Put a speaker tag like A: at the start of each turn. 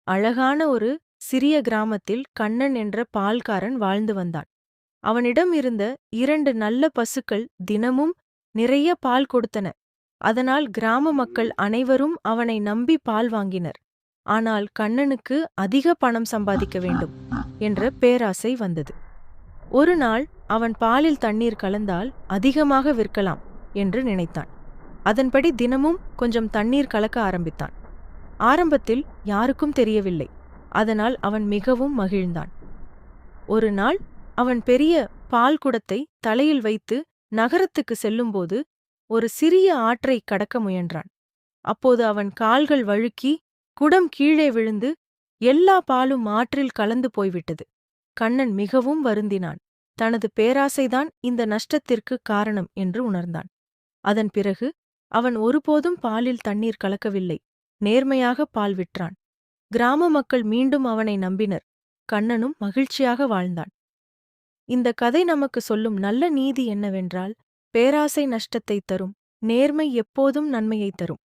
A: அழகான ஒரு சிறிய கிராமத்தில் கண்ணன் என்ற பால்காரன் வாழ்ந்து வந்தான். அவனிடம் இருந்த 2 நல்ல பசுக்கள் தினமும் நிறைய பால் கொடுத்தன. அதனால் கிராம மக்கள் அனைவரும் அவனை நம்பி பால் வாங்கினர். ஆனால் கண்ணனுக்கு அதிக பணம் சம்பாதிக்க வேண்டும் என்ற பேராசை வந்தது. ஒரு நாள் அவன் பாலில் தண்ணீர் கலந்தால் அதிகமாக விற்கலாம் என்று நினைத்தான். அதன்படி தினமும் கொஞ்சம் தண்ணீர் கலக்க ஆரம்பித்தான். ஆரம்பத்தில் யாருக்கும் தெரியவில்லை. அதனால் அவன் மிகவும் மகிழ்ந்தான். ஒரு நாள் அவன் பெரிய பால் குடத்தை தலையில் வைத்து நகரத்துக்கு செல்லும்போது ஒரு சிறிய ஆற்றை கடக்க முயன்றான். அப்போது அவன் கால்கள் வழுக்கி குடம் கீழே விழுந்து எல்லா பாலும் ஆற்றில் கலந்து போய்விட்டது. கண்ணன் மிகவும் வருந்தினான். தனது பேராசைதான் இந்த நஷ்டத்திற்கு காரணம் என்று உணர்ந்தான். அதன் பிறகு அவன் ஒருபோதும் பாலில் தண்ணீர் கலக்கவில்லை. நேர்மையாக பால் விற்றான். கிராம மக்கள் மீண்டும் அவனை நம்பினர். கண்ணனும் மகிழ்ச்சியாக வாழ்ந்தான். இந்த கதை நமக்கு சொல்லும் நல்ல நீதி என்னவென்றால், பேராசை நஷ்டத்தை தரும், நேர்மை எப்போதும் நன்மையை தரும்.